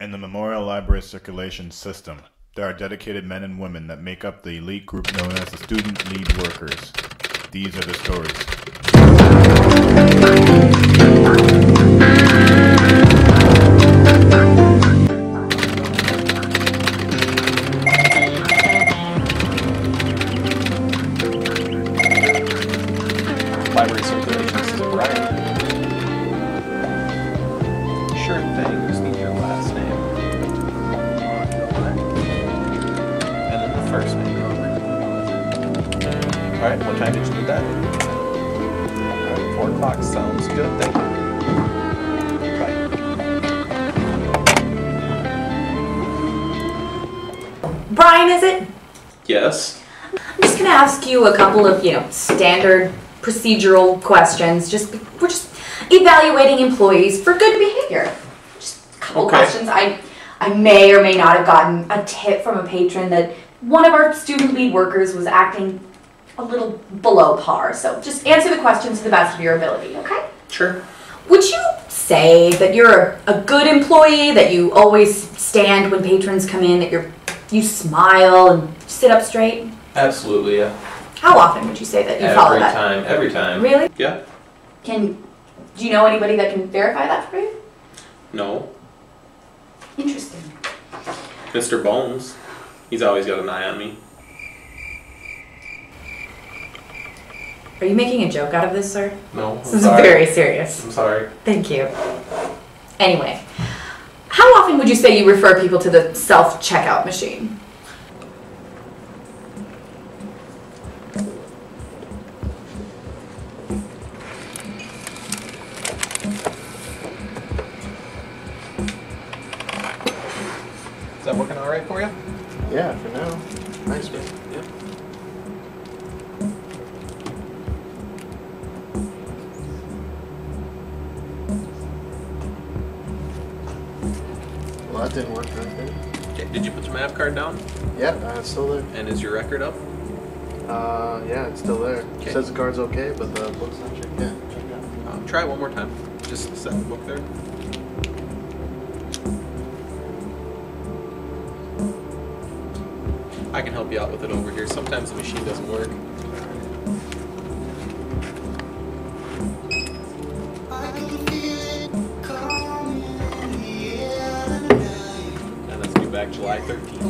In the Memorial Library circulation system, there are dedicated men and women that make up the elite group known as the Student Lead Workers. These are the stories. Library circulation system, right? Sure thing, just need your last name. And then the first name. Alright, what time did you need that? Alright, 4 o'clock sounds good, thank you. Bye. Brian, is it? Yes? I'm just gonna ask you a couple of, standard procedural questions. We're just evaluating employees for good behavior. Just a couple questions. I may or may not have gotten a tip from a patron that one of our student lead workers was acting a little below par. So just answer the questions to the best of your ability, okay? Sure. Would you say that you're a good employee, that you always stand when patrons come in, that you smile and sit up straight? Absolutely, yeah. How often would you say that you follow that? Every time. Really? Yeah. Do you know anybody that can verify that for you? No. Interesting. Mr. Bones. He's always got an eye on me. Are you making a joke out of this, sir? No, This is very serious. I'm sorry. Thank you. Anyway, how often would you say you refer people to the self-checkout machine? Is that working alright for you? Yeah, for now. Nice, man. Yep. Well, that didn't work right there. Okay, did you put your map card down? Yeah, it's still there. And is your record up? Yeah, it's still there. Okay. It says the card's okay, but the book's not checked. Yeah, check it out. Try it one more time. Just set the book there. I can help you out with it over here. Sometimes the machine doesn't work. And that's due back July 13th.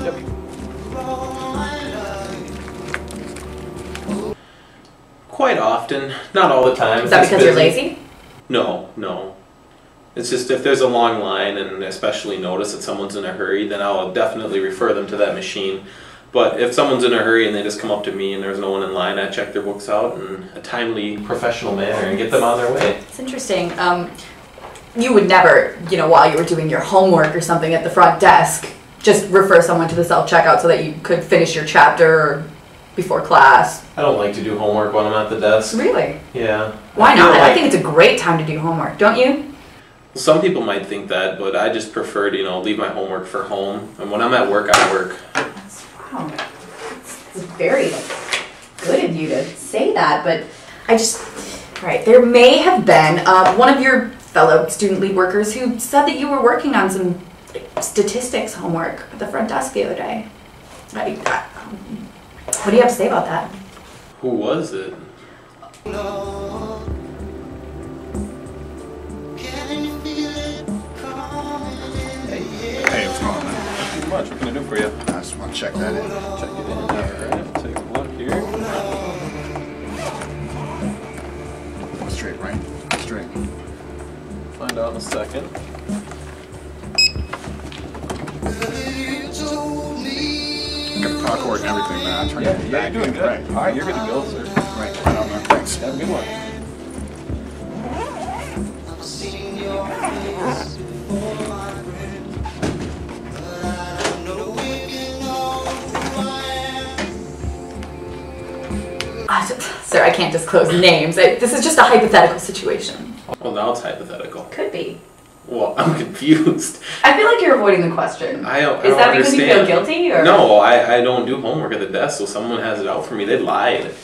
Yep. Quite often, not all the time. Is that because you're lazy? No. It's just if there's a long line and especially notice that someone's in a hurry, then I'll definitely refer them to that machine. But if someone's in a hurry and they just come up to me and there's no one in line, I check their books out in a timely, professional manner and get them on their way. It's interesting. You would never, while you were doing your homework or something at the front desk, just refer someone to the self-checkout so that you could finish your chapter before class. I don't like to do homework when I'm at the desk. Really? Yeah. Why not? I think it's a great time to do homework, don't you? Some people might think that, but I just prefer to, leave my homework for home. And when I'm at work, I work. Wow. It's very good of you to say that, but there may have been one of your fellow student lead workers who said that you were working on some statistics homework at the front desk the other day. What do you have to say about that? Who was it? Hey, what's going on? Not too much. What can I do for you? I just want to check that in. Check it in. Alright, take a look here. Straight, right? Straight. Find out in a second. Got the car cord and everything, man. I'm trying to get You're back doing in. good. Right. Alright, you're good to go, sir. Right on, man. Thanks. Have a good one. Sir, I can't disclose names. This is just a hypothetical situation. Well, now it's hypothetical. Could be. Well, I'm confused. I feel like you're avoiding the question. I don't Is that because understand. you feel guilty? Or? No, I don't do homework at the desk, so someone has it out for me. They lied.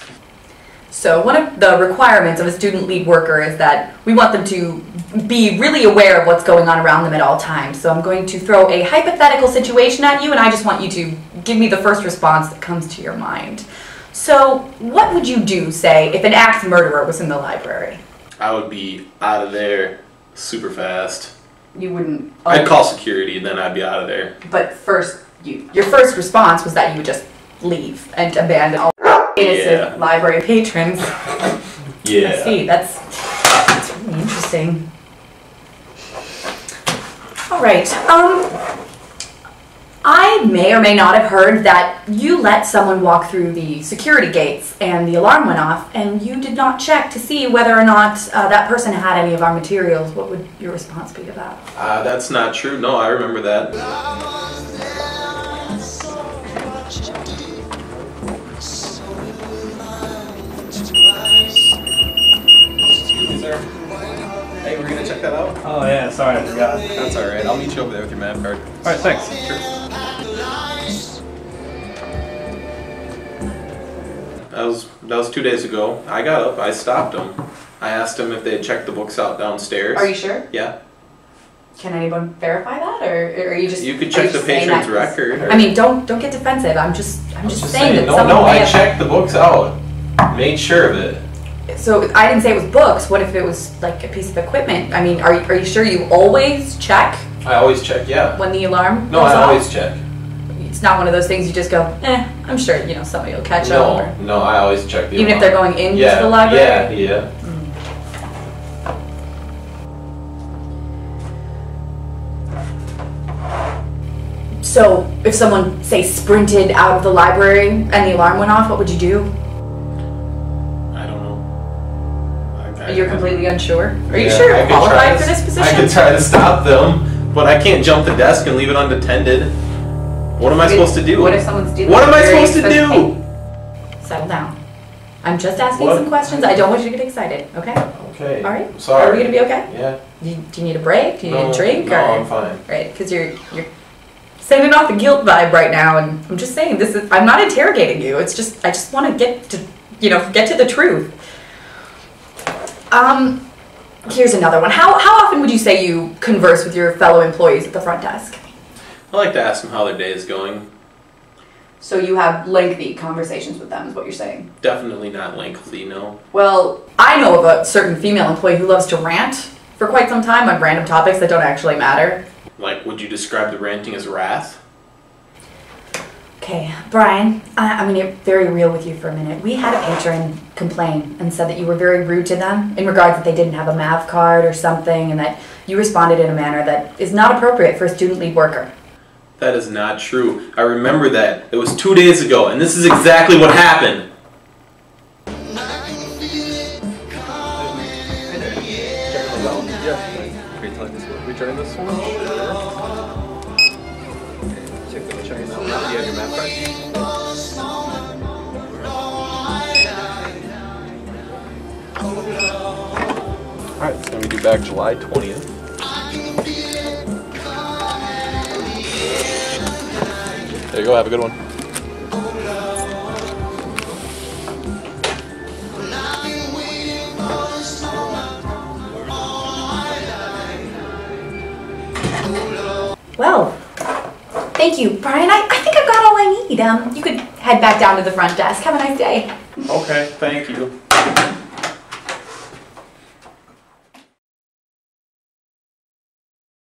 So one of the requirements of a student lead worker is that we want them to be really aware of what's going on around them at all times. So I'm going to throw a hypothetical situation at you, and I just want you to give me the first response that comes to your mind. So what would you do, say, if an axe murderer was in the library? I would be out of there super fast. You wouldn't... I'd call security, and then I'd be out of there. But first, your first response was that you would just leave and abandon all innocent library patrons. Yeah. I see. That's really interesting. All right. I may or may not have heard that you let someone walk through the security gates and the alarm went off, and you did not check to see whether or not that person had any of our materials. What would your response be to that? That's not true. No, I remember that. Hey, we're gonna check that out? Oh yeah, sorry, I forgot. That's alright, I'll meet you over there with your map card. Alright, thanks. Sure. That was 2 days ago. I got up, I stopped them. I asked them if they had checked the books out downstairs. Are you sure? Yeah. Can anyone verify that, or are you just? You could check the patron's record. I mean, don't get defensive. I'm just saying that no, someone may I have... checked the books out. Made sure of it. So I didn't say it was books. What if it was like a piece of equipment? I mean, are you sure you always check? I always check, yeah. When the alarm No, goes I off? always check. It's not one of those things you just go, I'm sure, somebody will catch up. No, I always check the Even alarm. if they're going into the library? Yeah. So if someone, say, sprinted out of the library and the alarm went off, what would you do? I don't know. You're completely unsure? Are you sure you're qualified for this position? I could try to stop them, but I can't jump the desk and leave it unattended. What am I supposed to do? What if someone's dealing What am I with supposed to do? Settle down. I'm just asking What? some questions. I don't want you to get excited, okay? Okay. All right? Sorry. Are we going to be okay? Yeah. Do you need a break? Do you need a drink? No, or? I'm fine. Right, because you're sending off the guilt vibe right now, and I'm just saying I'm not interrogating you. It's just I just want to get to the truth. Here's another one. How often would you say you converse with your fellow employees at the front desk? I like to ask them how their day is going. So you have lengthy conversations with them, is what you're saying? Definitely not lengthy, no. Well, I know of a certain female employee who loves to rant for quite some time on random topics that don't actually matter. Like, would you describe the ranting as wrath? Okay, Brian, I'm going to get very real with you for a minute. We had a patron complain and said that you were very rude to them in regards that they didn't have a MAV card or something, and that you responded in a manner that is not appropriate for a student lead worker. That is not true. I remember that. It was 2 days ago, and this is exactly what happened. Return this one? Check this out. Do you have your map card? Alright, it's going to be due back July 20th. There you go, have a good one. Well, thank you, Brian. I think I've got all I need. You could head back down to the front desk. Have a nice day. Okay, thank you.